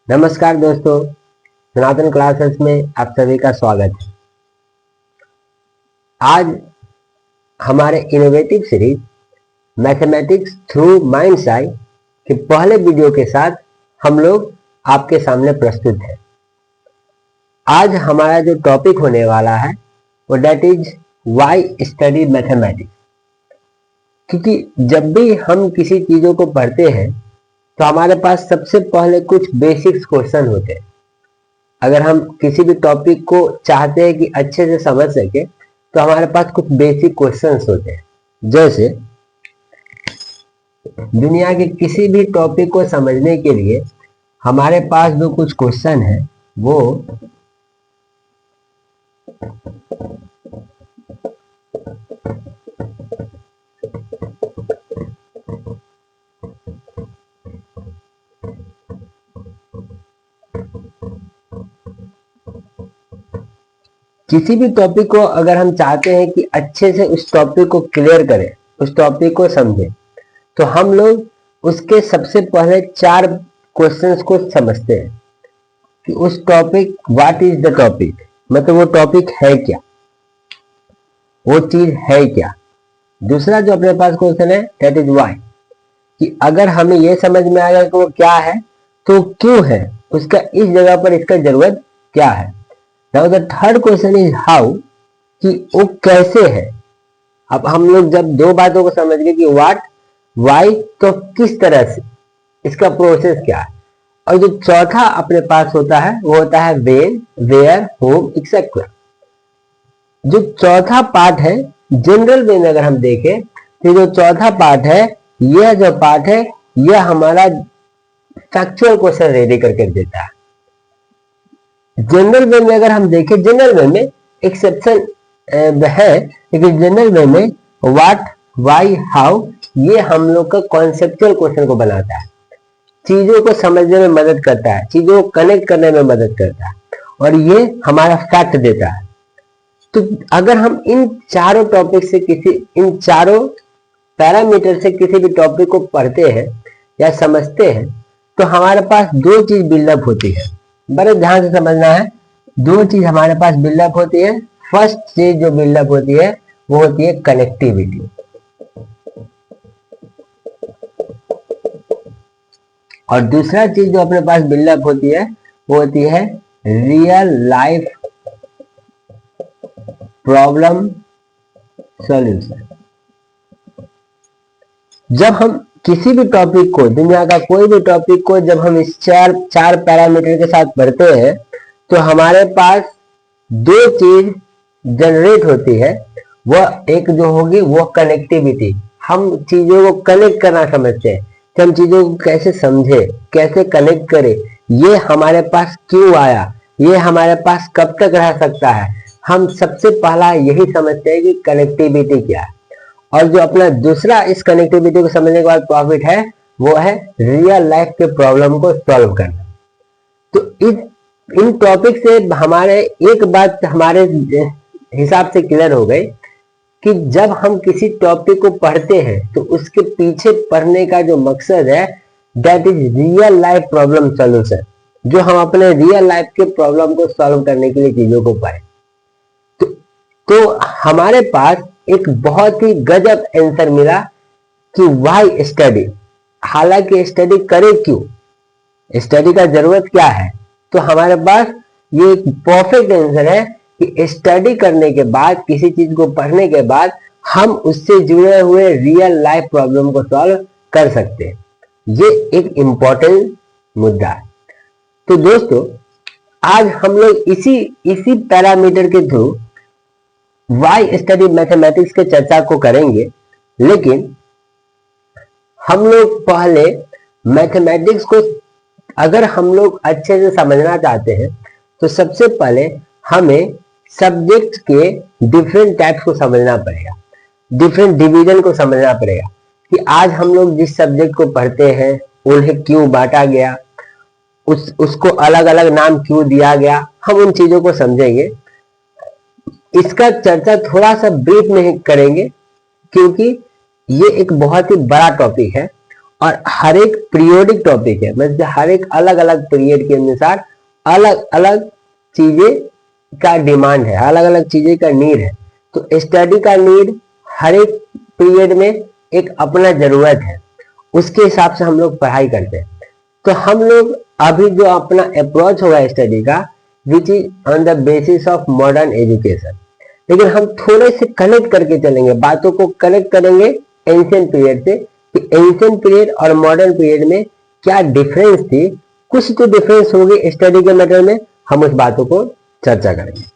नमस्कार दोस्तों, सनातन क्लासेस में आप सभी का स्वागत है। आज हमारे innovative series mathematics through mind's eye के पहले वीडियो के साथ हम लोग आपके सामने प्रस्तुत हैं। आज हमारा जो टॉपिक होने वाला है वो that is why study mathematics. क्योंकि जब भी हम किसी चीजों को पढ़ते हैं तो हमारे पास सबसे पहले कुछ बेसिक्स क्वेश्चन होते हैं। अगर हम किसी भी टॉपिक को चाहते हैं कि अच्छे से समझ सके तो हमारे पास कुछ बेसिक क्वेश्चंस होते हैं। जैसे दुनिया के किसी भी टॉपिक को समझने के लिए हमारे पास जो कुछ क्वेश्चन है वो किसी भी टॉपिक को अगर हम चाहते हैं कि अच्छे से उस टॉपिक को क्लियर करें, उस टॉपिक को समझें, तो हम लोग उसके सबसे पहले 4 क्वेश्चंस को समझते हैं कि उस topic what is the topic, मतलब वो टॉपिक है क्या, वो चीज है क्या। दूसरा जो अपने पास क्वेश्चन है दैट इज व्हाई, कि अगर हमें ये समझ में आएगा कि वो क्या है तो क्यों है, उसका इस जगह पर इसका जरूरत क्या है। Now the third question is how, कि वो कैसे है। अब हम लोग जब 2 बातों को समझ गए कि व्हाट व्हाई, तो किस तरह से, इसका प्रोसेस क्या है। और जो चौथा अपने पास होता है वो होता है व्हेन, वेयर, होम, एक्सेट्रा। जो चौथा पार्ट है जनरल वे में अगर हम देखें तो जो चौथा पार्ट है, यह जो पार्ट है यह हमारा फैक्चुअल क्वेश्चन रेडी करके देता है। जनरल वे में अगर हम देखें, जनरल वे में एक्सेप्शन है, लेकिन जनरल वे में व्हाट, व्हाई, हाउ ये हम लोग का कॉन्सेप्चुअल क्वेश्चन को बनाता है, चीजों को समझने में मदद करता है, चीजों को कनेक्ट करने में मदद करता है, और ये हमारा फैक्ट देता है। तो अगर हम इन चारों टॉपिक से इन चारों पैरामीटर से किसी भी टॉपिक को पढ़ते हैं या समझते हैं तो हमारे पास 2 चीज बिल्डअप होती है। बड़े ध्यान से समझना है, 2 चीज हमारे पास बिल्डअप होती है। फर्स्ट चीज जो बिल्डअप होती है वो होती है कनेक्टिविटी, और दूसरा चीज जो अपने पास बिल्डअप होती है वो होती है रियल लाइफ प्रॉब्लम सॉल्यूशन। जब हम किसी भी टॉपिक को, दुनिया का कोई भी टॉपिक को जब हम इस चार पैरामीटर के साथ पढ़ते हैं तो हमारे पास 2 चीज जनरेट होती है। वह एक जो होगी वो कनेक्टिविटी, हम चीजों को कनेक्ट करना समझते हैं कि हम चीजों को कैसे समझे, कैसे कनेक्ट करें, ये हमारे पास क्यों आया, ये हमारे पास कब तक रह सकता है। हम सबसे पहला यही समझते हैं कि कनेक्टिविटी क्या है। और जो अपना दूसरा इस कनेक्टिविटी को समझने के बाद प्रॉफिट है वो है रियल लाइफ के प्रॉब्लम को सॉल्व करना। तो इन टॉपिक से हमारे एक बात हमारे हिसाब से क्लियर हो गई कि जब हम किसी टॉपिक को पढ़ते हैं तो उसके पीछे पढ़ने का जो मकसद है that is real life problem solution, जो हम अपने रियल लाइफ के प्रॉब्लम को सॉल्व करने के लिए चीजों को पढ़ें। तो हमारे पास एक बहुत ही गजब आंसर मिला कि व्हाई स्टडी। हालांकि स्टडी करे क्यों, स्टडी का जरूरत क्या है, तो हमारे पास ये एक परफेक्ट आंसर है कि स्टडी करने के बाद, किसी चीज को पढ़ने के बाद हम उससे जुड़े हुए रियल लाइफ प्रॉब्लम को सॉल्व कर सकते हैं। ये एक इंपॉर्टेंट मुद्दा है। तो दोस्तों आज हम लोग इसी पैरामीटर के थ्रू व्हाई स्टडी मैथमेटिक्स के चर्चा को करेंगे। लेकिन हम लोग पहले मैथमेटिक्स को अगर हम लोग अच्छे से समझना चाहते हैं तो सबसे पहले हमें सब्जेक्ट के डिफरेंट टाइप्स को समझना पड़ेगा, डिफरेंट डिवीजन को समझना पड़ेगा कि आज हम लोग जिस सब्जेक्ट को पढ़ते हैं उन्हें क्यों बांटा गया, उसको अलग अलग नाम क्यों दिया गया, हम उन चीजों को समझेंगे। इसका चर्चा थोड़ा सा ब्रीफ में करेंगे क्योंकि ये एक बहुत ही बड़ा टॉपिक है और हर एक पीरियोडिक टॉपिक है, मतलब हर एक अलग अलग पीरियड के अनुसार अलग अलग चीजें का डिमांड है, अलग अलग चीजें का नीड है। तो स्टडी का नीड हर एक पीरियड में एक अपना जरूरत है, उसके हिसाब से हम लोग पढ़ाई करते हैं। तो हम लोग अभी जो अपना अप्रोच होगा स्टडी का, which is on the basis of modern education, लेकिन हम थोड़े से कनेक्ट करके चलेंगे, बातों को कनेक्ट करेंगे एंशिएंट पीरियड से कि एंशिएंट पीरियड और मॉडर्न पीरियड में क्या डिफरेंस थी। कुछ तो डिफरेंस होगी स्टडी के मैटर में, हम उस बातों को चर्चा करेंगे।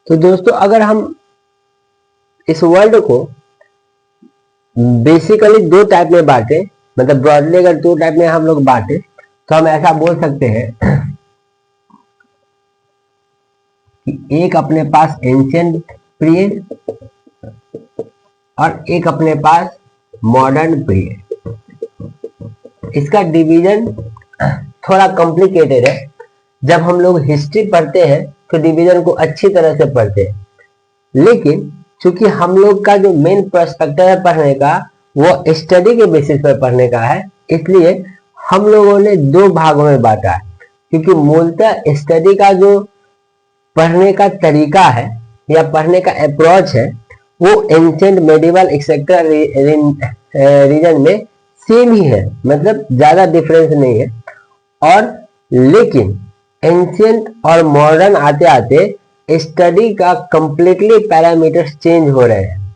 तो दोस्तों अगर हम इस वर्ल्ड को बेसिकली दो टाइप में बांटे, मतलब ब्रॉडली अगर दो टाइप में हम लोग बांटे, तो हम ऐसा बोल सकते हैं कि एक अपने पास एंशिएंट पीरियड और एक अपने पास मॉडर्न पीरियड। इसका डिवीजन थोड़ा कॉम्प्लिकेटेड है। जब हम लोग हिस्ट्री पढ़ते हैं तो डिवीजन को अच्छी तरह से पढ़ते हैं, लेकिन चूंकि हम लोग का जो मेन पर्सपेक्टिव है पढ़ने का वो स्टडी के बेसिस पर पढ़ने का है, इसलिए हम लोगों ने दो भागों में बांटा है। क्योंकि मूलतः स्टडी का जो पढ़ने का तरीका है या पढ़ने का अप्रोच है वो एंशिएंट, मेडिवल एक्सेट्रा रीजन में सेम ही है, मतलब ज्यादा डिफरेंस नहीं है। और लेकिन एंशिएंट और मॉडर्न आते आते स्टडी का कंप्लीटली पैरामीटर्स चेंज हो रहे हैं।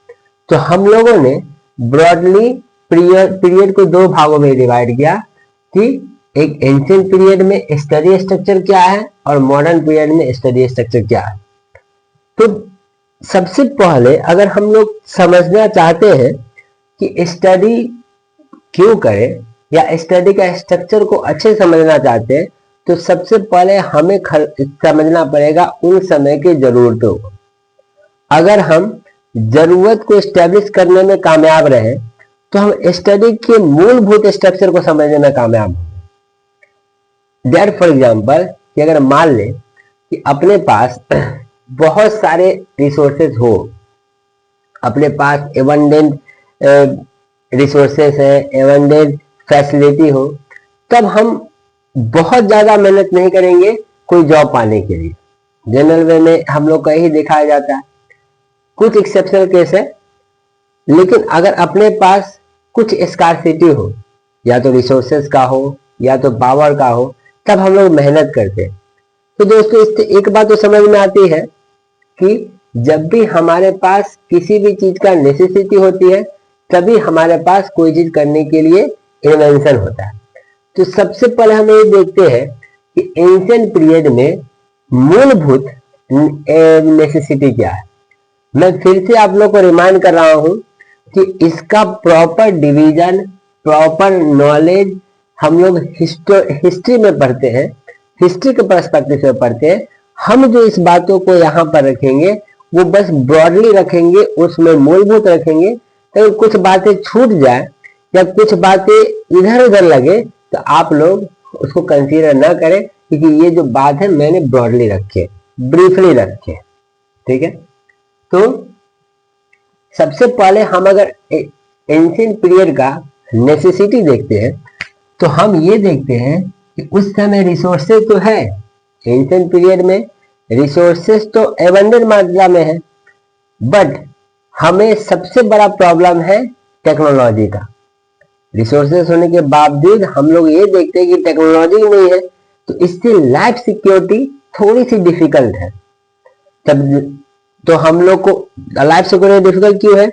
तो हम लोगों ने ब्रॉडली पीरियड को दो भागों में डिवाइड किया कि एक एंशिएंट पीरियड में स्टडी स्ट्रक्चर क्या है और मॉडर्न पीरियड में स्टडी स्ट्रक्चर क्या है। तो सबसे पहले अगर हम लोग समझना चाहते हैं कि स्टडी क्यों करें या स्टडी का स्ट्रक्चर को अच्छे समझना चाहते हैं, तो सबसे पहले हमें समझना पड़ेगा उन समय की जरूरतों को। अगर हम जरूरत को एस्टेब्लिश करने में कामयाब रहे तो हम स्टडी के मूलभूत स्ट्रक्चर को समझने में कामयाब होंगे। दैट फॉर एग्जांपल कि अगर मान लें कि अपने पास बहुत सारे रिसोर्सेज हो, अपने पास एबंडेंट रिसोर्सेज है, एबंडेंट फैसिलिटी हो, तब हम बहुत ज्यादा मेहनत नहीं करेंगे कोई जॉब पाने के लिए। जनरल वे में हम लोग का ही दिखाया जाता है, कुछ एक्सेप्शनल केस है। लेकिन अगर अपने पास कुछ स्कार्सिटी हो, या तो रिसोर्सेज का हो या तो पावर का हो, तब हम लोग मेहनत करते हैं। तो दोस्तों इससे एक बात तो समझ में आती है कि जब भी हमारे पास किसी भी चीज का नेसेसिटी होती है तभी हमारे पास कोई चीज करने के लिए इन्वेंशन होता है। तो सबसे पहले हम ये देखते हैं कि एंशिएंट पीरियड में मूलभूत नेसेसिटी क्या है। मैं फिर से आप लोग को रिमाइंड कर रहा हूं कि इसका प्रॉपर डिवीजन, प्रॉपर नॉलेज हम लोग हिस्ट्री में पढ़ते हैं, हिस्ट्री के पर्सपेक्टिव से पढ़ते हैं। हम जो इस बातों को यहाँ पर रखेंगे वो बस ब्रॉडली रखेंगे, उसमें मूलभूत रखेंगे। तो कुछ बातें छूट जाए या कुछ बातें इधर उधर लगे तो आप लोग उसको कंसीडर ना करें, क्योंकि ये जो बात है मैंने ब्रॉडली रखी है, ब्रीफली रखी है। ठीक है, तो सबसे पहले हम अगर एंशिएंट पीरियड का नेसेसिटी देखते हैं तो हम ये देखते हैं कि उस समय रिसोर्सेज तो है, एंशिएंट पीरियड में रिसोर्सेज तो एबंडेंट मात्रा में है, बट हमें सबसे बड़ा प्रॉब्लम है टेक्नोलॉजी का। रिसोर्सेज होने के बावजूद हम लोग ये देखते हैं कि टेक्नोलॉजी नहीं है, तो इससे लाइफ सिक्योरिटी थोड़ी सी डिफिकल्ट है। तब तो हम लोग को लाइफ सिक्योरिटी डिफिकल्ट क्यों है?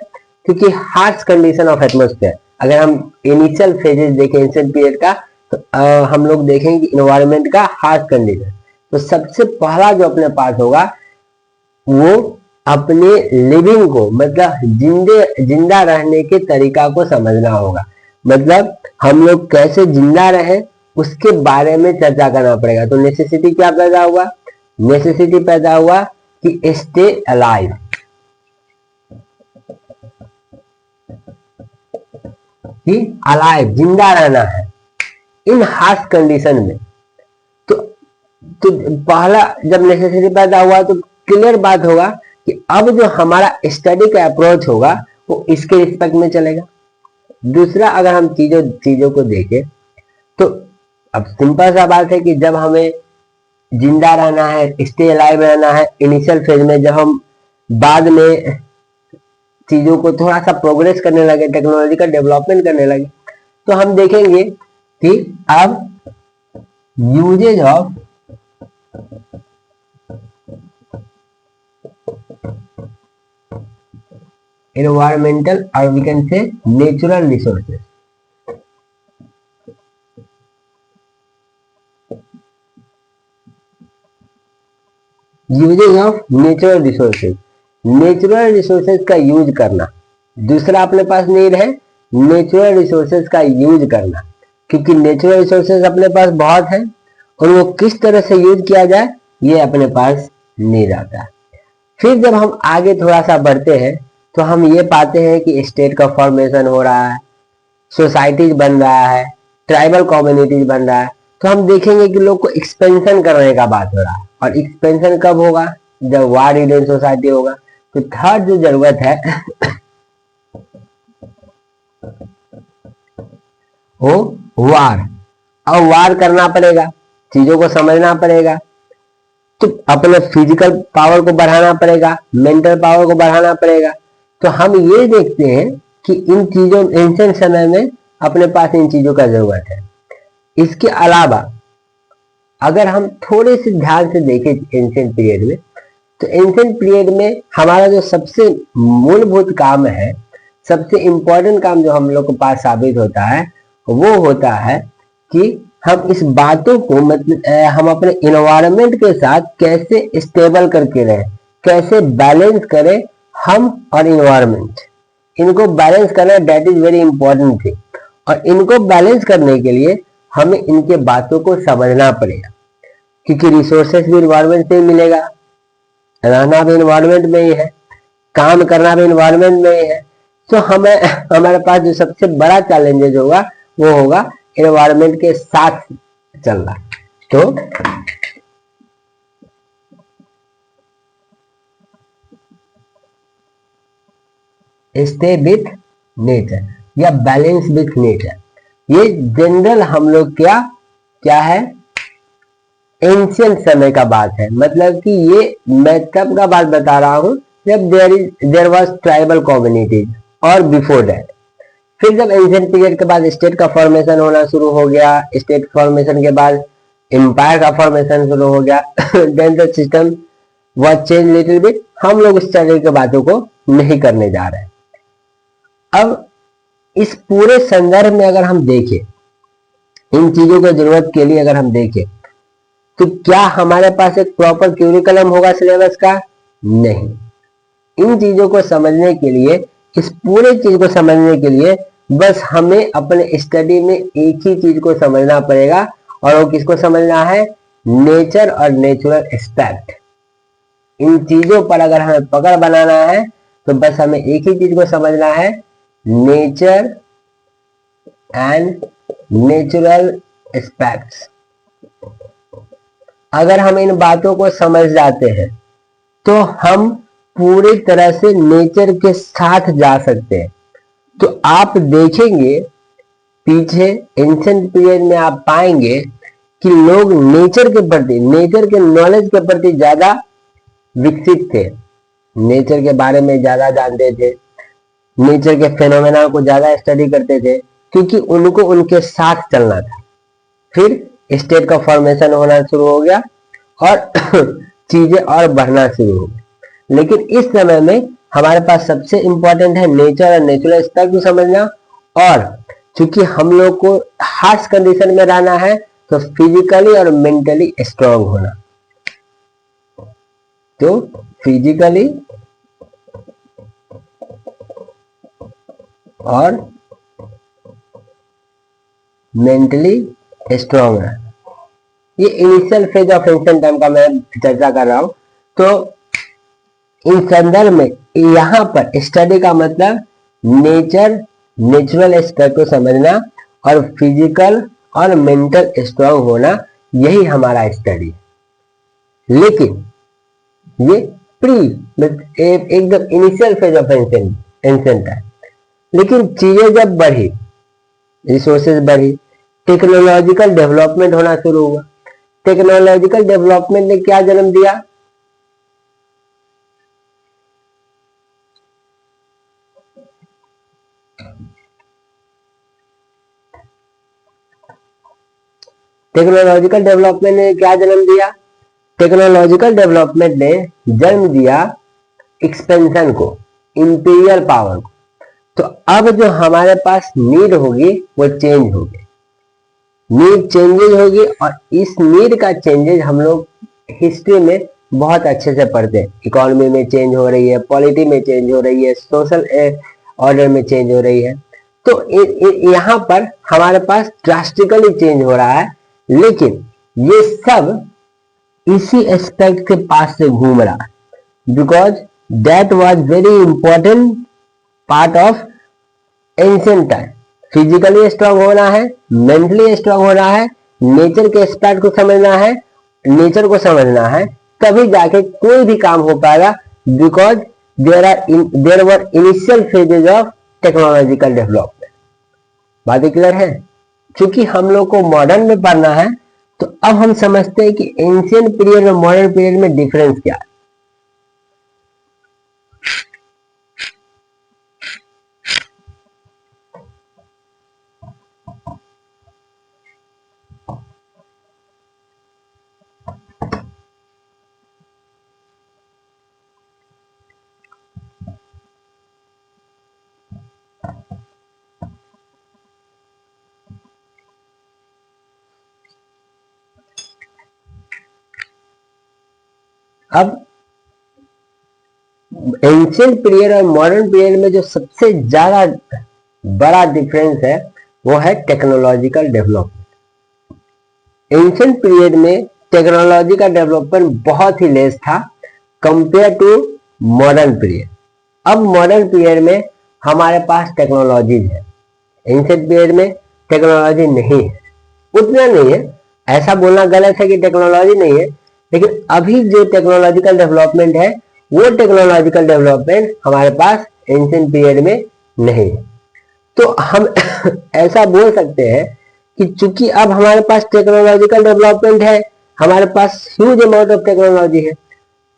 क्योंकि हार्श कंडीशन ऑफ एटमोस्फेयर। अगर हम इनिशियल फेजेस देखें एंशिएंट पीरियड का तो हम लोग देखेंगे इन्वायरमेंट का हार्श कंडीशन। तो सबसे पहला जो अपने पास होगा वो अपने लिविंग को, मतलब जिंदा रहने के तरीका को समझना होगा। मतलब हम लोग कैसे जिंदा रहे उसके बारे में चर्चा करना पड़ेगा। तो नेसेसिटी क्या पैदा हुआ? नेसेसिटी पैदा हुआ कि स्टे अलाइव, कि अलाइव जिंदा रहना है इन हार्श कंडीशन में। तो पहला जब नेसेसिटी पैदा हुआ तो क्लियर बात होगा कि अब जो हमारा स्टडी का अप्रोच होगा वो इसके रिस्पेक्ट में चलेगा। दूसरा, अगर हम चीजों को देखें तो अब सिंपल सा बात है कि जब हमें जिंदा रहना है, स्टे अलाइव रहना है इनिशियल फेज में, जब हम बाद में चीजों को थोड़ा सा प्रोग्रेस करने लगे, टेक्नोलॉजी का डेवलपमेंट करने लगे, तो हम देखेंगे कि अब यूजेज ऑफ एनवायरमेंटल और we can say natural resources, uses of natural resources, natural resources का यूज करना। दूसरा अपने पास नीड है नेचुरल रिसोर्सेज का यूज करना, क्योंकि नेचुरल रिसोर्सेज अपने पास बहुत है और वो किस तरह से यूज किया जाए ये अपने पास नीड आता है। फिर जब हम आगे थोड़ा सा बढ़ते हैं तो हम ये पाते हैं कि स्टेट का फॉर्मेशन हो रहा है, सोसाइटीज बन रहा है, ट्राइबल कम्युनिटीज बन रहा है। तो हम देखेंगे कि लोग को एक्सपेंशन करने का बात हो रहा है, और एक्सपेंशन कब होगा? जब वार रिडन सोसाइटी होगा। तो थर्ड जो जरूरत है वो वार, अब वार करना पड़ेगा, चीजों को समझना पड़ेगा, तो अपने फिजिकल पावर को बढ़ाना पड़ेगा, मेंटल पावर को बढ़ाना पड़ेगा। तो हम ये देखते हैं कि इन चीजों एंशिएंट समय में अपने पास इन चीजों का जरूरत है। इसके अलावा अगर हम थोड़े से ध्यान से देखें एंशिएंट पीरियड में, तो एंशिएंट पीरियड में हमारा जो सबसे मूलभूत काम है, सबसे इंपॉर्टेंट काम जो हम लोग के पास साबित होता है वो होता है कि हम इस बातों को मतलब हम अपने इन्वायरमेंट के साथ कैसे स्टेबल करके रहें, कैसे बैलेंस करें हम और इन्वायरमेंट। इनको बैलेंस करना that is very important thing, और इनको बैलेंस करने के लिए हमें इनके बातों को समझना पड़ेगा, क्योंकि रिसोर्सेस भी इन्वायरमेंट से ही मिलेगा, रहना भी इन्वायरमेंट में ही है, काम करना भी इन्वायरमेंट में ही है। तो हमें हमारे पास जो सबसे बड़ा चैलेंजेस होगा वो होगा इन्वायरमेंट के साथ चलना। तो स्टे विथ नेचर या बैलेंस विथ नेचर, ये जनरल हम लोग क्या है एंशिएंट समय का बात है। मतलब कि ये मैं कब का बात बता रहा हूं, जब देयर वाज ट्राइबल कम्युनिटीज और बिफोर दैट। फिर जब एंशिएंट पीरियड के बाद स्टेट का फॉर्मेशन होना शुरू हो गया, स्टेट फॉर्मेशन के बाद एम्पायर का फॉर्मेशन शुरू हो गया, then the system was change little bit. हम लोग इस तरह की बातों को नहीं करने जा रहे हैं। अब इस पूरे संदर्भ में अगर हम देखें, इन चीजों की जरूरत के लिए अगर हम देखें, तो क्या हमारे पास एक प्रॉपर क्यूरिकुलम होगा सिलेबस का? नहीं। इन चीजों को समझने के लिए, इस पूरे चीज को समझने के लिए बस हमें अपने स्टडी में एक ही चीज को समझना पड़ेगा, और वो किसको समझना है? नेचर और नेचुरल एस्पेक्ट। इन चीजों पर अगर हमें पकड़ बनाना है तो बस हमें एक ही चीज को समझना है, नेचर एंड नेचुरल एस्पेक्ट्स। अगर हम इन बातों को समझ जाते हैं तो हम पूरी तरह से नेचर के साथ जा सकते हैं। तो आप देखेंगे पीछे एंशिएंट पीरियड में आप पाएंगे कि लोग नेचर के प्रति, नेचर के नॉलेज के प्रति ज्यादा विकसित थे, नेचर के बारे में ज्यादा जानते थे, नेचर के फेनोमेना को ज्यादा स्टडी करते थे, क्योंकि उनको उनके साथ चलना था। फिर स्टेट का फॉर्मेशन होना शुरू हो गया और चीजें और बढ़ना शुरू हो गई। लेकिन इस समय में हमारे पास सबसे इंपॉर्टेंट है नेचर और नेचुरल एस्पेक्ट को समझना, और चूंकि हम लोग को हार्श कंडीशन में रहना है तो फिजिकली और मेंटली स्ट्रांग होना। तो फिजिकली और मेंटली स्ट्रॉन्ग है। ये initial phase of ancient time का मैं चर्चा कर रहा हूं। तो इन संदर्भ में यहां पर स्टडी का मतलब नेचुरल एस्पेक्ट को समझना और फिजिकल और मेंटल स्ट्रांग होना, यही हमारा स्टडी है। लेकिन ये प्री एकदम इनिशियल फेज ऑफ एंशिएंट है। लेकिन चीजें जब बढ़ी, रिसोर्सेज बढ़ी, टेक्नोलॉजिकल डेवलपमेंट होना शुरू हुआ। टेक्नोलॉजिकल डेवलपमेंट ने क्या जन्म दिया? टेक्नोलॉजिकल डेवलपमेंट ने क्या जन्म दिया? टेक्नोलॉजिकल डेवलपमेंट ने जन्म दिया एक्सपेंशन को, इंपीरियल पावर को। तो अब जो हमारे पास नीड होगी वो चेंज होगी, नीड चेंजेज होगी। और इस नीड का चेंजेज हम लोग हिस्ट्री में बहुत अच्छे से पढ़ते हैं। इकोनॉमी में चेंज हो रही है, पॉलिटी में चेंज हो रही है, सोशल ऑर्डर में चेंज हो रही है। तो यहाँ पर हमारे पास ड्रास्टिकली चेंज हो रहा है। लेकिन ये सब इसी एस्पेक्ट के पास से घूम रहा है, because that was very important part of ancient time. Physically strong होना है, मेंटली स्ट्रांग होना है, नेचर के एस्पेक्ट को समझना है, नेचर को समझना है, तभी जाके कोई भी काम हो पाएगा। Because there were initial phases of technological development. बात क्लियर है? क्योंकि हम लोग को मॉडर्न में पढ़ना है, तो अब हम समझते हैं कि एंशिएंट पीरियड और मॉडर्न पीरियड में डिफरेंस क्या है। अब एंशिएंट पीरियड और मॉडर्न पीरियड में जो सबसे ज्यादा बड़ा डिफरेंस है वो है टेक्नोलॉजिकल डेवलपमेंट। एंशिएंट पीरियड में टेक्नोलॉजी का डेवलपमेंट बहुत ही लेस था कंपेयर टू मॉडर्न पीरियड। अब मॉडर्न पीरियड में हमारे पास टेक्नोलॉजी है, एंशिएंट पीरियड में टेक्नोलॉजी नहीं है, उतना नहीं है। ऐसा बोलना गलत है कि टेक्नोलॉजी नहीं है, लेकिन अभी जो टेक्नोलॉजिकल डेवलपमेंट है वो टेक्नोलॉजिकल डेवलपमेंट हमारे पास एंशिएंट पीरियड में नहीं है। तो हम ऐसा बोल सकते हैं कि चूंकि अब हमारे पास टेक्नोलॉजिकल डेवलपमेंट है, हमारे पास ह्यूज अमाउंट ऑफ टेक्नोलॉजी है,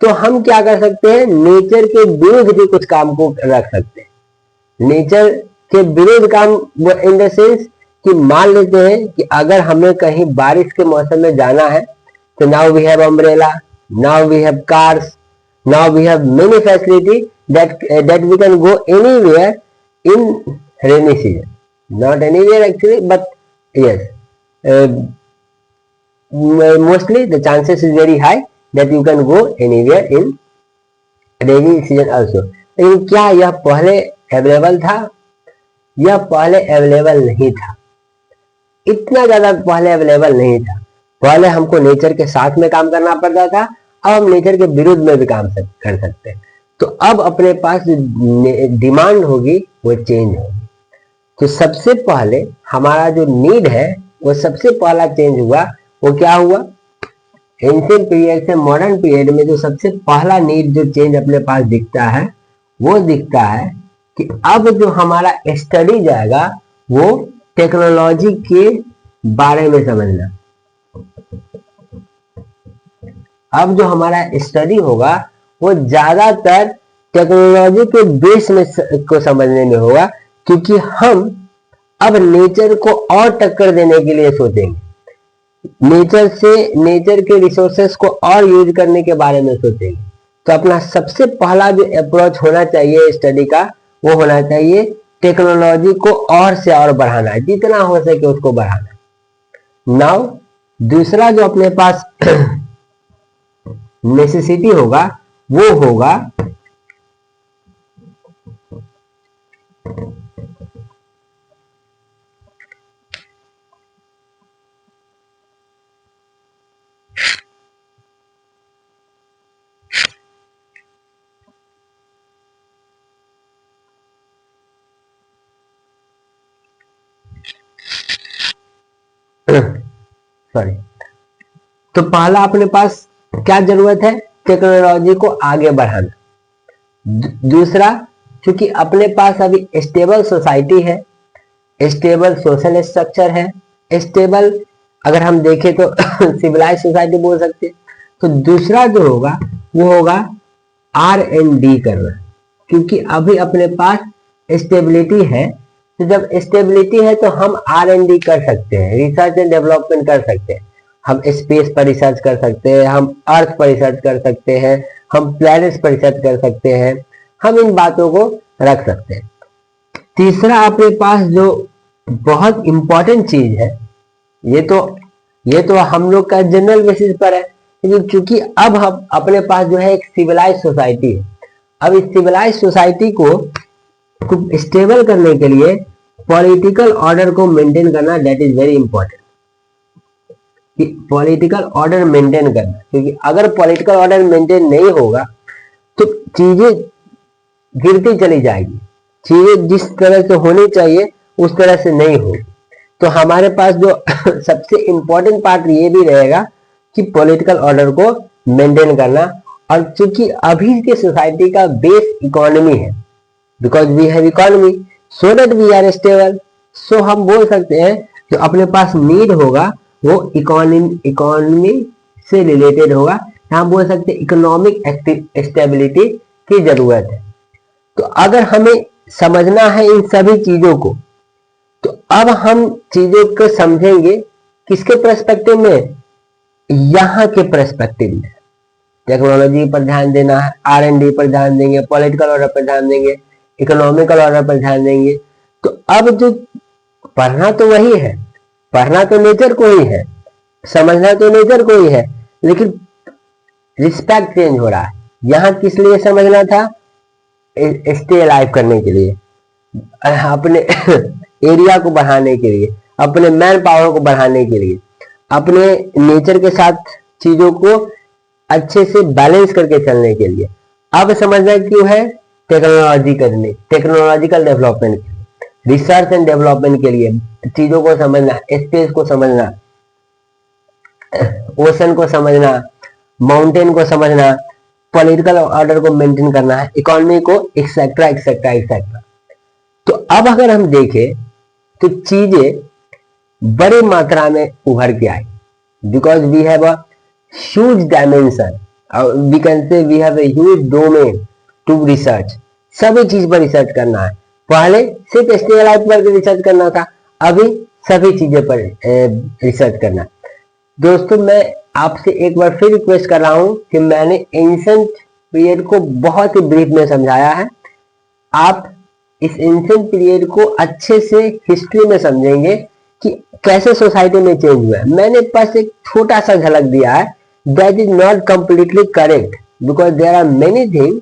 तो हम क्या कर सकते हैं, नेचर के विरुद्ध भी कुछ काम को रख सकते हैं। नेचर के विरुद्ध काम इन द सेंस कि मान लेते हैं कि अगर हमें कहीं बारिश के मौसम में जाना है, तो now we have umbrella, now we have cars, now we have many facility that we can go anywhere in rainy season. Not anywhere actually, but yes, mostly the chances is very high that you can go anywhere in rainy season also. लेकिन क्या यह पहले available था? यह पहले available नहीं था, इतना ज्यादा पहले अवेलेबल नहीं था। पहले हमको नेचर के साथ में काम करना पड़ता था, अब हम नेचर के विरुद्ध में भी काम कर सकते हैं। तो अब अपने पास डिमांड होगी वो चेंज होगी। तो सबसे पहले हमारा जो नीड है वो सबसे पहला चेंज हुआ, वो क्या हुआ? एंशिएंट पीरियड से मॉडर्न पीरियड में जो सबसे पहला नीड जो चेंज अपने पास दिखता है, वो दिखता है कि अब जो हमारा स्टडी जाएगा वो टेक्नोलॉजी के बारे में समझना। अब जो हमारा स्टडी होगा वो ज्यादातर टेक्नोलॉजी के बेस में को समझने में होगा, क्योंकि हम अब नेचर को और टक्कर देने के लिए सोचेंगे, नेचर के रिसोर्सेस को और यूज करने के बारे में सोचेंगे। तो अपना सबसे पहला जो अप्रोच होना चाहिए स्टडी का, वो होना चाहिए टेक्नोलॉजी को और से और बढ़ाना, जितना हो सके उसको बढ़ाना। नाउ दूसरा जो अपने पास नेसेसिटी होगा वो होगा सॉरी। तो पहला अपने पास क्या जरूरत है, टेक्नोलॉजी को आगे बढ़ाना। दूसरा, क्योंकि अपने पास अभी स्टेबल सोसाइटी है, स्टेबल सोशल स्ट्रक्चर है, स्टेबल अगर हम देखें तो सिविलाइज सोसाइटी बोल सकते हैं। तो दूसरा जो होगा वो होगा R&D करना, क्योंकि अभी अपने पास स्टेबिलिटी है। तो जब स्टेबिलिटी है तो हम R&D कर सकते हैं, रिसर्च एंड डेवलपमेंट कर सकते हैं। हम स्पेस पर रिसर्च कर सकते हैं, हम अर्थ पर रिसर्च कर सकते हैं, हम प्लैनेट्स पर रिसर्च कर सकते हैं, हम इन बातों को रख सकते हैं। तीसरा अपने पास जो बहुत इंपॉर्टेंट चीज है, ये तो हम लोग का जनरल बेसिस पर है, लेकिन चूंकि अब हम अपने पास जो है एक सिविलाइज सोसाइटी है। अब इस सिविलाइज सोसाइटी को स्टेबल करने के लिए पॉलिटिकल ऑर्डर को मेंटेन करना, that is very important. Political order maintain करना, क्योंकि अगर पॉलिटिकल ऑर्डर मेंटेन नहीं होगा तो चीजें गिरती चली जाएगी, चीजें जिस तरह से होनी चाहिए उस तरह से नहीं होगी। तो हमारे पास जो सबसे इंपॉर्टेंट पार्ट ये भी रहेगा कि पॉलिटिकल ऑर्डर को मेंटेन करना। और चूंकि अभी के सोसाइटी का बेस इकोनॉमी है, because we have economy so that we are stable, so हम बोल सकते हैं जो अपने पास नीड होगा वो इकोनॉमी से रिलेटेड होगा। हम बोल सकते हैं इकोनॉमिक स्टेबिलिटी की जरूरत है। तो अगर हमें समझना है इन सभी चीजों को, तो अब हम चीजों को समझेंगे किसके पर्सपेक्टिव में, यहां के पर्सपेक्टिव में। टेक्नोलॉजी पर ध्यान देना है, R&D पर ध्यान देंगे, पॉलिटिकल ऑर्डर पर ध्यान देंगे, इकोनॉमिकल ऑर्डर पर ध्यान देंगे। तो अब जो पढ़ना तो वही है, पढ़ना तो नेचर को ही है, समझना तो नेचर को ही है, लेकिन रिस्पेक्ट चेंज हो रहा है। यहां किस लिए समझना था, स्टे लाइव करने के लिए, अपने एरिया को बढ़ाने के लिए, अपने मैन पावर को बढ़ाने के लिए, अपने नेचर के साथ चीजों को अच्छे से बैलेंस करके चलने के लिए। अब समझना क्यों है, टेक्नोलॉजी करने, technological development, research and development के लिए, चीजों को समझना, स्पेस को समझना, ओशन को समझना, माउंटेन को समझना, पॉलिटिकल ऑर्डर को मेंटेन करना है, इकोनॉमी को, एक्सेट्रा एक्सेट्रा एक्सेट्रा। तो अब अगर हम देखें तो चीजें बड़ी मात्रा में उभर के आई, because we have a huge dimension, we can say we have a huge domain to research. सभी चीज पर रिसर्च करना है। पहले सिर्फ स्टेबलाइज पर रिसर्च करना था, अभी सभी चीजों पर रिसर्च करना। दोस्तों मैं आपसे एक बार फिर रिक्वेस्ट कर रहा हूं कि मैंने एंशिएंट पीरियड को बहुत ही ब्रीफ में समझाया है। आप इस एंशिएंट पीरियड को अच्छे से हिस्ट्री में समझेंगे कि कैसे सोसाइटी में चेंज हुआ है। मैंने बस एक छोटा सा झलक दिया है, that is not completely correct, because there are many things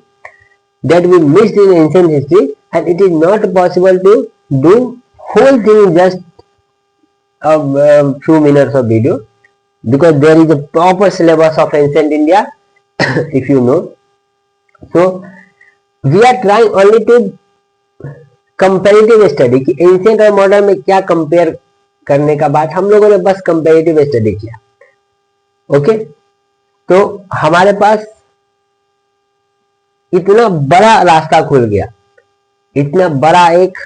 that we missed in ancient history, and it is not possible to do whole thing in just a few minutes of video, because there is a proper syllabus of ancient India if you know. So we are trying only to comparative study कि ancient और modern में क्या compare करने का बात हम लोगों ने बस comparative study किया। ओके, तो हमारे पास इतना बड़ा रास्ता खुल गया, इतना बड़ा एक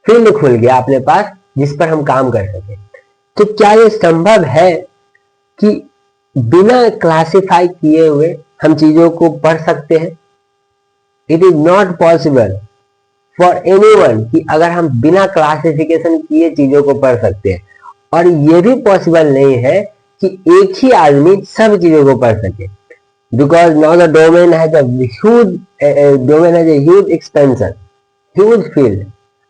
फील्ड खुल गया अपने पास जिस पर हम काम कर सके। तो क्या ये संभव है कि बिना क्लासिफाई किए हुए हम चीजों को पढ़ सकते हैं? It is not possible for anyone कि अगर हम बिना क्लासिफिकेशन किए चीजों को पढ़ सकते हैं। और ये भी पॉसिबल नहीं है कि एक ही आदमी सब चीजों को पढ़ सके, because now the domain has a huge expansion, huge field।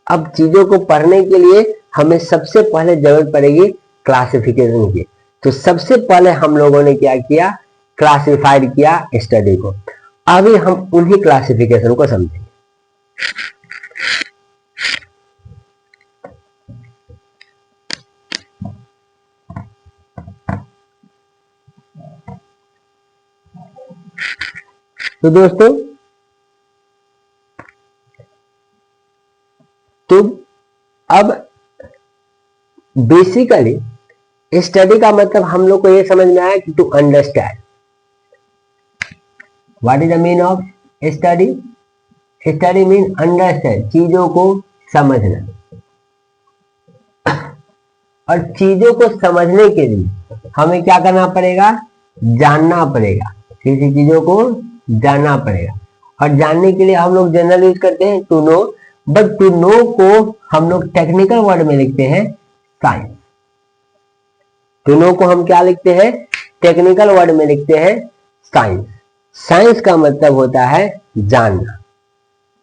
अब चीजों को पढ़ने के लिए हमें सबसे पहले जरूरत पड़ेगी क्लासिफिकेशन की। तो सबसे पहले हम लोगों ने क्या किया, क्लासिफाइड किया स्टडी को। अभी हम उन्हीं क्लासिफिकेशन को समझेंगे। तो दोस्तों तुम अब बेसिकली स्टडी का मतलब हम लोग को ये समझ में आया कि to understand. What is the mean of study? Study mean understand, चीजों को समझना। और चीजों को समझने के लिए हमें क्या करना पड़ेगा? जानना पड़ेगा, किसी चीजों को जानना पड़ेगा। और जानने के लिए हम लोग जनरल यूज करते हैं to know, but to know को हम लोग टेक्निकल वर्ड में लिखते हैं साइंस। टू नो को हम क्या लिखते हैं? टेक्निकल वर्ड में लिखते हैं साइंस। साइंस का मतलब होता है जानना।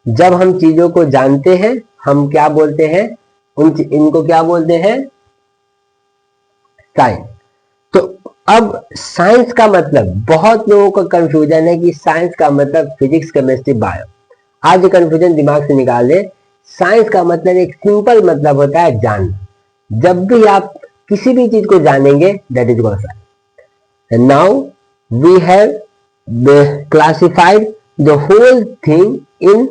जब हम चीजों को जानते हैं हम क्या बोलते हैं? इनको क्या बोलते हैं? साइंस। तो अब साइंस का मतलब, बहुत लोगों का कंफ्यूजन है कि साइंस का मतलब फिजिक्स, केमिस्ट्री, बायो। आज ये कंफ्यूजन दिमाग से निकाल दे। साइंस का मतलब एक सिंपल मतलब होता है जानना। जब भी आप किसी भी चीज को जानेंगे, that is called science. And now we have classified the whole thing in,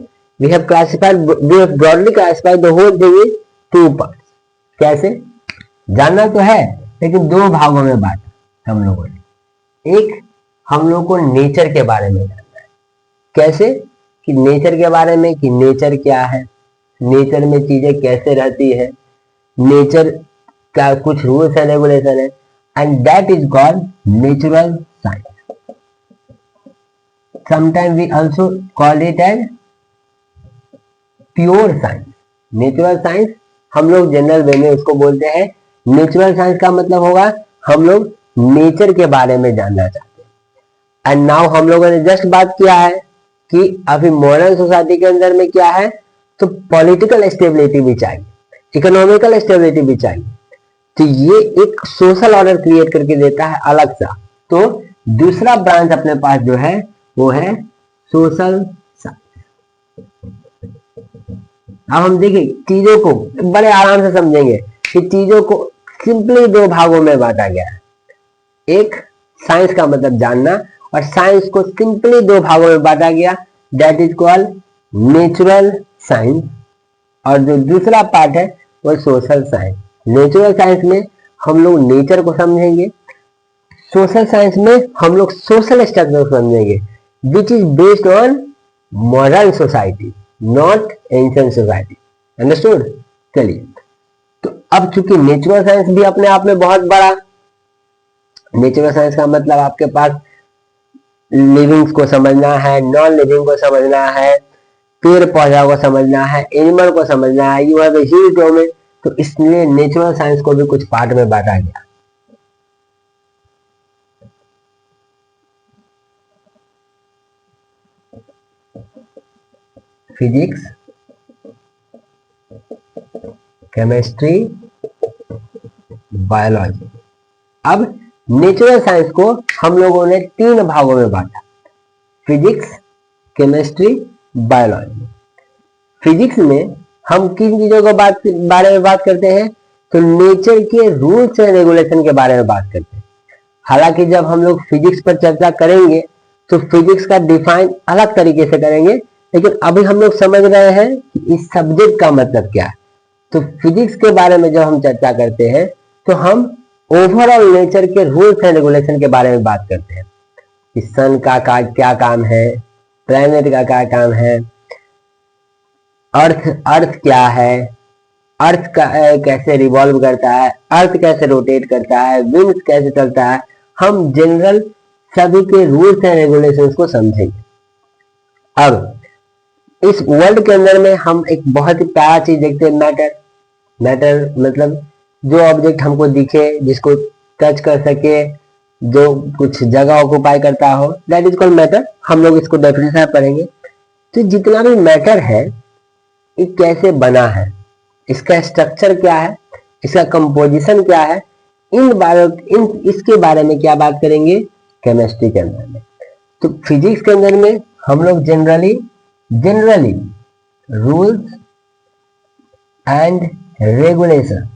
we have broadly classified the whole thing in two parts. कैसे? जानना तो है लेकिन दो भागों में बांटा हम लोगों ने। एक, हम लोग को नेचर के बारे में जानना है। कैसे? कि नेचर के बारे में, कि नेचर क्या है, नेचर में चीजें कैसे रहती है, नेचर का कुछ रूल्स एंड रेगुलेशन है, and that is called natural science. Sometimes we also call it as pure science. Natural science हम लोग जनरल वे में उसको बोलते हैं। नेचुरल साइंस का मतलब होगा हम लोग नेचर के बारे में जानना चाहते हैं। एंड नाउ हम लोगों ने जस्ट बात किया है कि अभी मॉडर्न सोसाइटी के अंदर में क्या है, तो पॉलिटिकल स्टेबिलिटी भी चाहिए, इकोनॉमिकल स्टेबिलिटी भी चाहिए। तो ये एक सोशल ऑर्डर क्रिएट करके देता है अलग सा। तो दूसरा ब्रांच अपने पास जो है वो है सोशल साइंस। अब हम देखिए चीजों को बड़े आराम से समझेंगे कि चीजों को सिंपली दो भागों में बांटा गया है। एक, साइंस का मतलब जानना, और साइंस को सिंपली दो भागों में बांटा गया, that is called natural science. और जो दूसरा पार्ट है वो सोशल साइंस। नेचुरल साइंस में हम लोग नेचर को समझेंगे, सोशल साइंस में हम लोग सोशल स्ट्रक्चर को समझेंगे, which is based on modern society, not ancient society. Understood? चलिए, तो अब चूंकि नेचुरल साइंस भी अपने आप में बहुत बड़ा, नेचुरल साइंस का मतलब आपके पास लिविंग्स को समझना है, नॉन लिविंग को समझना है, पेड़ पौधा को समझना है, एनिमल को समझना है, you have a huge domain. तो इसलिए नेचुरल साइंस को भी कुछ पार्ट में बांटा गया। Physics, chemistry, biology. अब नेचुरल साइंस को हम लोगों ने तीन भागों में बांटा, फिजिक्स, केमिस्ट्री, बायोलॉजी। फिजिक्स में हम किन चीजों के बारे में बात करते हैं, तो नेचर के रूल्स एंड रेगुलेशन के बारे में बात करते हैं। हालांकि जब हम लोग फिजिक्स पर चर्चा करेंगे तो फिजिक्स का डिफाइन अलग तरीके से करेंगे, लेकिन अभी हम लोग समझ रहे हैं कि इस सब्जेक्ट का मतलब क्या है। तो फिजिक्स के बारे में जब हम चर्चा करते हैं तो हम ओवरऑल नेचर के रूल्स एंड रेगुलेशन के बारे में बात करते हैं कि सन का क्या काम है, प्लैनेट का क्या काम है, अर्थ क्या है, अर्थ का कैसे रिवॉल्व करता है, अर्थ कैसे रोटेट करता है, विंड्स कैसे चलता है। हम जनरल सभी के रूल्स एंड रेगुलेशंस को समझेंगे। अब इस वर्ल्ड के अंदर में हम एक बहुत ही प्यारा चीज देखते हैं, मैटर। मैटर मतलब जो ऑब्जेक्ट हमको दिखे, जिसको टच कर सके, जो कुछ जगह ऑक्युपाई करता हो, दैट इज कॉल्ड मैटर। हम लोग इसको डेफिनेशन पढ़ेंगे। तो जितना भी मैटर है ये कैसे बना है, इसका स्ट्रक्चर क्या है, इसका कंपोजिशन क्या है, इसके बारे में क्या बात करेंगे केमिस्ट्री के अंदर में। तो फिजिक्स के अंदर में हम लोग generally rules and regulation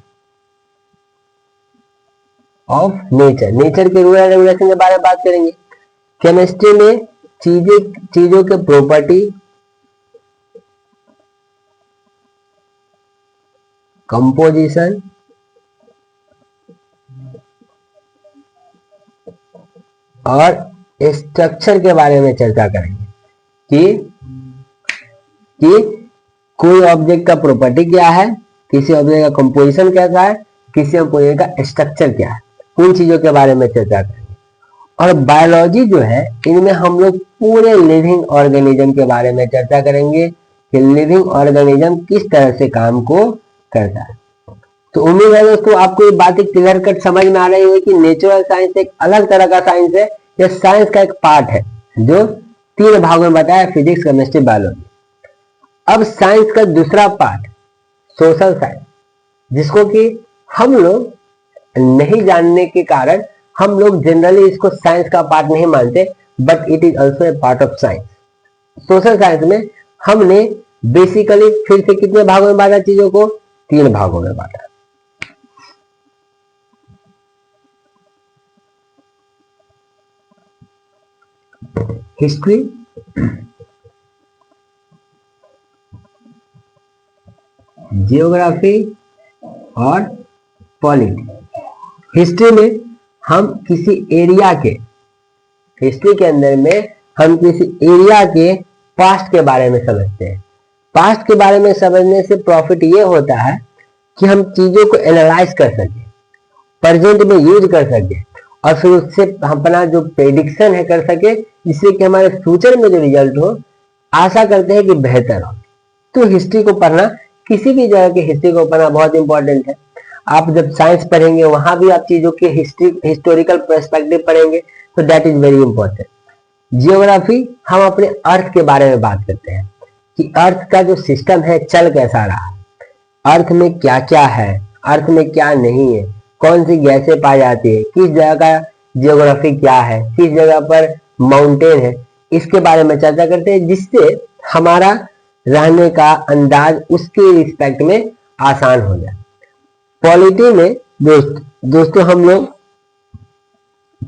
of nature के रूल एंड रेगुलेशन के बारे में बात करेंगे। केमिस्ट्री में चीजों के प्रॉपर्टी, कंपोजिशन और स्ट्रक्चर के बारे में चर्चा करेंगे कि कोई ऑब्जेक्ट का प्रॉपर्टी क्या है, किसी ऑब्जेक्ट का कंपोजिशन कैसा है, किसी ऑब्जेक्ट का स्ट्रक्चर क्या है, उन चीजों के बारे में चर्चा करेंगे। और बायोलॉजी जो है, इनमें हम लोग पूरे लिविंग ऑर्गेनिज्म के बारे में चर्चा करेंगे कि लिविंग ऑर्गेनिज्म किस तरह से काम को करता है। तो उम्मीद है दोस्तों आपको ये बातें क्लियर कट समझ में आ रही है कि नेचुरल साइंस एक अलग तरह का साइंस है, यह साइंस का एक पार्ट है जो 3 भागों में बताया, फिजिक्स, केमिस्ट्री, बायोलॉजी। अब साइंस का दूसरा पार्ट सोशल साइंस, जिसको कि हम लोग नहीं जानने के कारण हम लोग जनरली इसको साइंस का पार्ट नहीं मानते, but it is also a part of science. Social science में हमने बेसिकली फिर से कितने भागों में बांटा चीजों को? 3 भागों में बांटा। हिस्ट्री, जियोग्राफी और पॉलिटी। हिस्ट्री में हम किसी एरिया के, हिस्ट्री के अंदर में हम किसी एरिया के पास्ट के बारे में समझते हैं। पास्ट के बारे में समझने से प्रॉफिट ये होता है कि हम चीजों को एनालाइज कर सके, प्रेजेंट में यूज कर सके और फिर उससे अपना जो प्रेडिक्शन है कर सके, जिससे कि हमारे फ्यूचर में जो रिजल्ट हो आशा करते हैं कि बेहतर हो। तो हिस्ट्री को पढ़ना, किसी भी जगह की हिस्ट्री को पढ़ना बहुत इंपॉर्टेंट है। आप जब साइंस पढ़ेंगे वहां भी आप चीजों के हिस्टोरिकल पर्सपेक्टिव पढ़ेंगे, तो that is very important. Geography, हम अपने अर्थ के बारे में बात करते हैं कि अर्थ का जो सिस्टम है चल कैसा रहा है, अर्थ में क्या क्या है, अर्थ में क्या नहीं है, कौन सी गैसें पाई जाती है, किस जगह का जियोग्राफी क्या है, किस जगह पर माउंटेन है, इसके बारे में चर्चा करते हैं, जिससे हमारा रहने का अंदाज उसके रिस्पेक्ट में आसान हो जाए। पॉलिटी में दोस्तों हम लोग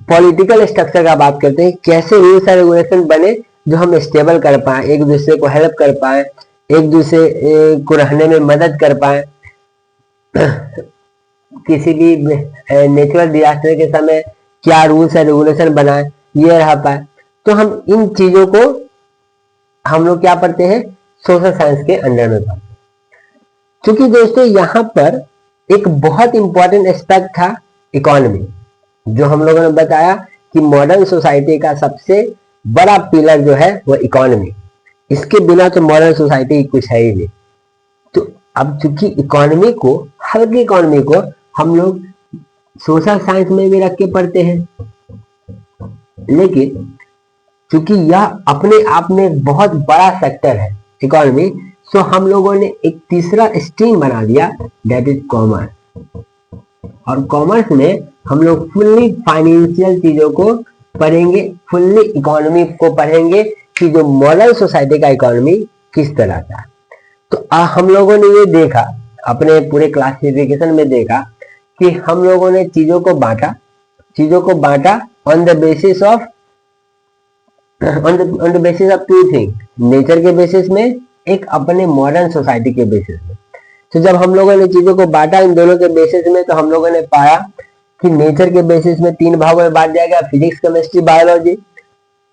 पॉलिटिकल स्ट्रक्चर का बात करते हैं, कैसे रूल्स एंड रेगुलेशन बने जो हम स्टेबल कर पाए, एक दूसरे को हेल्प कर पाए, एक दूसरे को रहने में मदद कर पाए, किसी भी नेचुरल डिजास्टर के समय क्या रूल्स एंड रेगुलेशन बनाए, ये रह पाए। तो हम इन चीजों को हम लोग क्या पढ़ते हैं? सोशल साइंस के अंडर में पढ़ते हैं। क्योंकि दोस्तों यहाँ पर एक बहुत इंपॉर्टेंट एस्पेक्ट था इकोनॉमी, जो हम लोगों ने बताया कि मॉडर्न सोसाइटी का सबसे बड़ा पिलर जो है वो इकोनॉमी, इसके बिना तो मॉडर्न सोसाइटी कुछ है ही नहीं। तो अब चूंकि इकोनॉमी को, हल्की इकोनॉमी को हम लोग सोशल साइंस में भी रख के पढ़ते हैं, लेकिन चूंकि यह अपने आप में एक बहुत बड़ा सेक्टर है इकोनॉमी, सो हम लोगों ने एक तीसरा स्ट्रीम बना दिया, दैट इज कॉमर्स। और कॉमर्स में हम लोग फुल्ली फाइनेंशियल चीजों को पढ़ेंगे, फुल्ली इकोनॉमी को पढ़ेंगे कि जो मॉडर्न सोसाइटी का इकोनॉमी किस तरह का है। तो हम लोगों ने ये देखा, अपने पूरे क्लासिफिकेशन में देखा कि हम लोगों ने चीजों को बांटा on the basis of two thing, nature के बेसिस में, एक अपने मॉडर्न सोसाइटी के बेसिस में। तो जब हम लोगों ने चीजों को बांटा इन दोनों के बेसिस में, तो हम लोगों ने पाया कि नेचर के बेसिस में 3 भागों में बांट दिया गया, physics, chemistry, biology.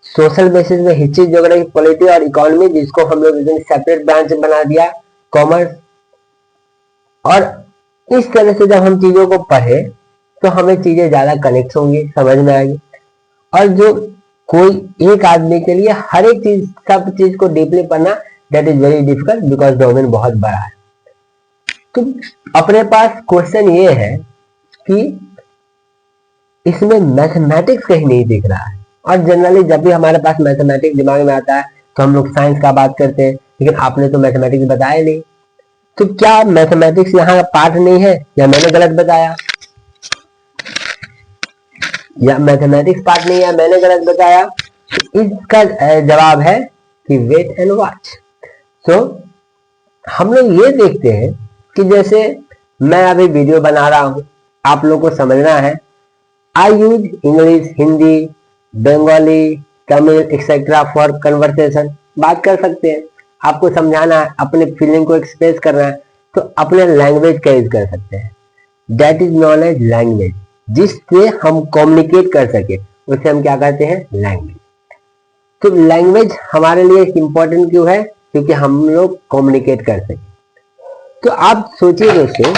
Social basis में हिस्ट्री, ज्योग्राफी, पॉलिटी और इकोनॉमी, जिसको हम लोग सेपरेट ब्रांच बना दिया, कॉमर्स। और इस तरह से जब हम चीजों को पढ़े तो हमें चीजें ज्यादा कनेक्ट होंगी, समझ में आएगी। और जो कोई एक आदमी के लिए हर एक चीज, सब चीज को डीपली पढ़ना, that is very difficult, because domain बहुत बड़ा है। तो अपने पास क्वेश्चन ये है कि इसमें मैथमेटिक्स कहीं नहीं दिख रहा है, और जनरली जब भी हमारे पास मैथमेटिक्स दिमाग में आता है तो हम लोग साइंस का बात करते हैं, लेकिन आपने तो मैथमेटिक्स बताया नहीं। तो क्या मैथमेटिक्स यहाँ का पार्ट नहीं है, या मैंने गलत बताया, या मैथमेटिक्स पार्ट नहीं है, मैंने गलत बताया? तो इसका जवाब है कि वेट एंड वॉच। तो हम लोग ये देखते हैं कि जैसे मैं अभी वीडियो बना रहा हूं, आप लोगों को समझना है, I use English, Hindi, Bengali, Tamil etcetera for conversation. बात कर सकते हैं, आपको समझाना है, अपने फीलिंग को एक्सप्रेस करना है, तो अपने लैंग्वेज का यूज कर सकते हैं, that is known as language, जिससे हम कम्युनिकेट कर सके, उसे हम क्या कहते हैं, लैंग्वेज। तो लैंग्वेज हमारे लिए इम्पोर्टेंट क्यों है, क्योंकि हम लोग कम्युनिकेट कर सकें। तो आप सोचिए दोस्तों,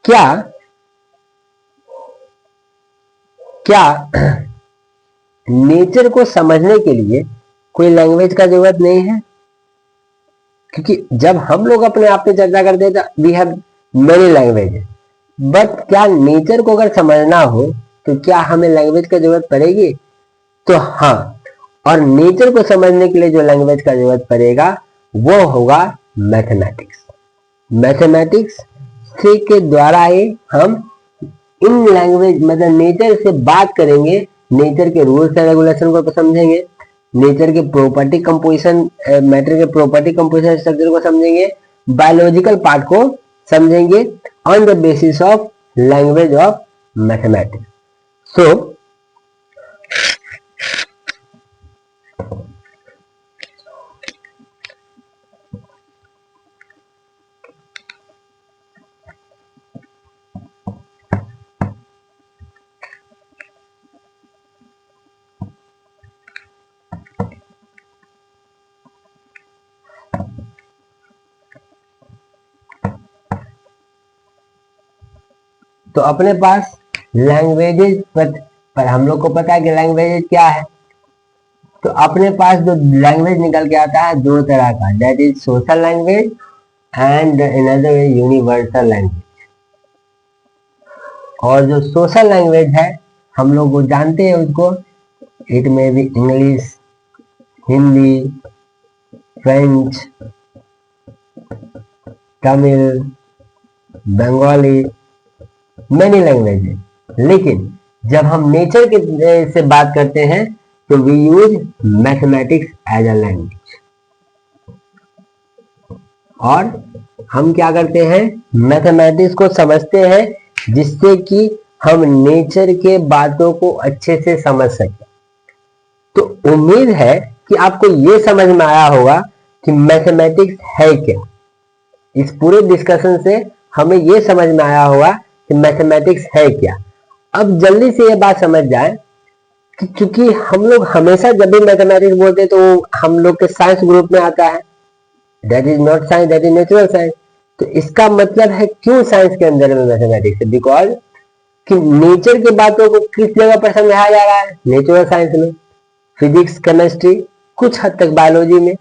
क्या क्या नेचर को समझने के लिए कोई लैंग्वेज का जरूरत नहीं है? क्योंकि जब हम लोग अपने आप में चर्चा करते हैं तो we have many language, but क्या नेचर को अगर समझना हो तो क्या हमें लैंग्वेज का जरूरत पड़ेगी? तो हाँ, और नेचर को समझने के लिए जो लैंग्वेज का जरूरत पड़ेगा वो होगा मैथमेटिक्स। मैथमेटिक्स से के द्वारा ही हम इन लैंग्वेज मतलब नेचर से बात करेंगे, नेचर के रूल्स एंड रेगुलेशन को समझेंगे, नेचर के प्रॉपर्टी कंपोजिशन, मैटर के प्रॉपर्टी कंपोजिशन स्ट्रक्चर को समझेंगे, बायोलॉजिकल पार्ट को समझेंगे on the basis of language of mathematics. So तो अपने पास लैंग्वेजेस पर हम लोग को पता है कि लैंग्वेजेस क्या है। तो अपने पास जो लैंग्वेज निकल के आता है दो तरह का, that is social language and another universal language. और जो सोशल लैंग्वेज है हम लोग वो जानते हैं उसको, इट में भी English, Hindi, French, Tamil, Bengali, many languages. लेकिन जब हम नेचर के से बात करते हैं तो we use mathematics as a language. और हम क्या करते हैं, मैथमेटिक्स को समझते हैं जिससे कि हम नेचर के बातों को अच्छे से समझ सकें। तो उम्मीद है कि आपको ये समझ में आया होगा कि मैथमेटिक्स है क्या। इस पूरे डिस्कशन से हमें ये समझ में आया होगा कि मैथमेटिक्स है क्या। अब जल्दी से ये बात समझ जाए कि क्योंकि हम लोग हमेशा जब भी मैथमेटिक्स बोलते हैं तो हम लोग के साइंस ग्रुप में आता है, that is not science, that is natural science. तो इसका मतलब है क्यों साइंस के अंदर में मैथमेटिक्स है, बिकॉज कि नेचर की बातों को किस जगह पर समझाया जा रहा है, नेचुरल साइंस में, फिजिक्स, केमिस्ट्री, कुछ हद तक बायोलॉजी में।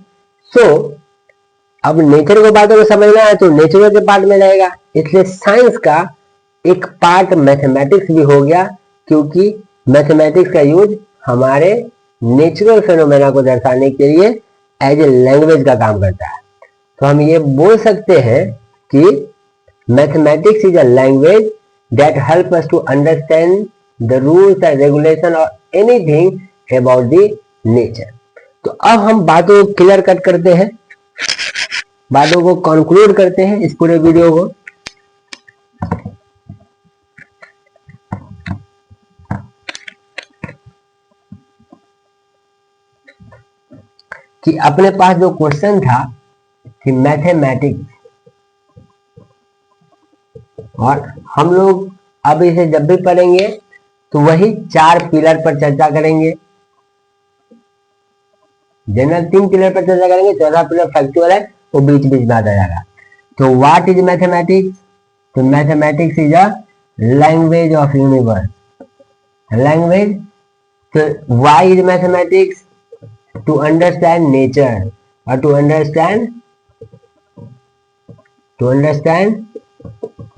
सो अब नेचर को बातों को समझना है तो नेचुरल के पार्ट में रहेगा, इसलिए साइंस का एक पार्ट मैथमेटिक्स भी हो गया, क्योंकि मैथमेटिक्स का यूज हमारे नेचुरल फेनोमेना को दर्शाने के लिए एज ए लैंग्वेज का काम करता है। तो हम ये बोल सकते हैं कि mathematics is a language that help us to understand the rules and regulation और एनीथिंग अबाउट द नेचर। तो अब हम बातों को क्लियर कट करते हैं, बातों को कंक्लूड करते हैं इस पूरे वीडियो को। कि अपने पास जो क्वेश्चन था कि मैथमेटिक्स, और हम लोग अब इसे जब भी पढ़ेंगे तो वही 4 पिलर पर चर्चा करेंगे। जनरल 3 पिलर पर चर्चा करेंगे, चौथा पिलर फैक्चुअल है, वो बीच बीच में आता जाएगा। तो व्हाट इज मैथमेटिक्स? तो mathematics is a language of universe, language. तो why is mathematics? To understand nature और to understand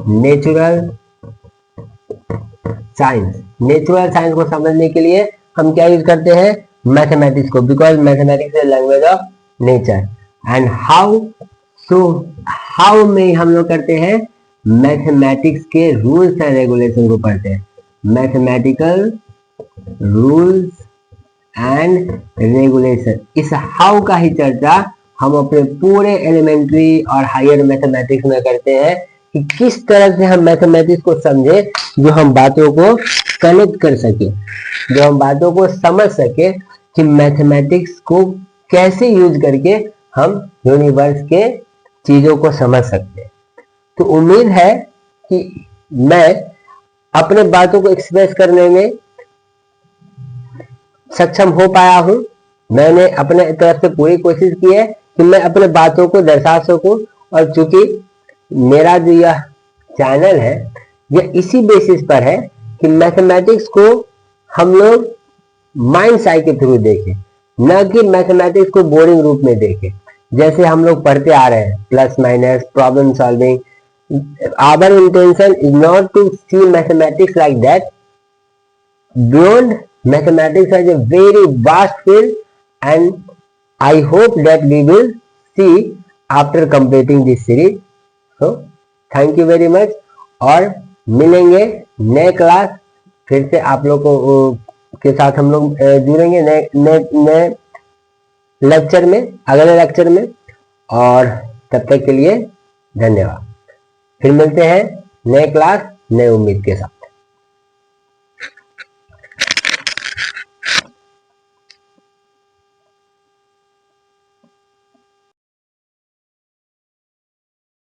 natural science. Natural science को समझने के लिए हम क्या यूज करते हैं, मैथमेटिक्स को, because mathematics is language of nature. And how में हम लोग करते हैं, मैथमेटिक्स के रूल्स एंड रेगुलेशन को पढ़ते हैं, मैथमेटिकल रूल्स एंड रेगुलेशन। इस हाउ का ही चर्चा हम अपने पूरे एलिमेंट्री और हायर मैथमेटिक्स में करते हैं कि किस तरह से हम मैथमेटिक्स को समझे, जो हम बातों को कनेक्ट कर सके, जो हम बातों को समझ सके कि मैथमेटिक्स को कैसे यूज करके हम यूनिवर्स के चीजों को समझ सकते हैं। तो उम्मीद है कि मैं अपने बातों को एक्सप्रेस करने में सक्षम हो पाया हूं। मैंने अपने तरफ से पूरी कोशिश की है कि मैं अपने बातों को दर्शा सकूं, और चूंकि मेरा जो यह चैनल है यह इसी बेसिस पर है कि मैथमेटिक्स को हम लोग माइंड साई के थ्रू देखें, न कि मैथमेटिक्स को बोरिंग रूप में देखें जैसे हम लोग पढ़ते आ रहे हैं, plus minus, problem solving. Our intention is not to see mathematics like that. Beyond mathematics has a very vast field, and I hope that we will see after completing this series. So thank you very much, और मिलेंगे नए class, फिर से आप लोग को के साथ हम लोग जुड़ेंगे नए लेक्चर में, अगले लेक्चर में। और तब तक के लिए धन्यवाद। फिर मिलते हैं नए क्लास नए उम्मीद के साथ।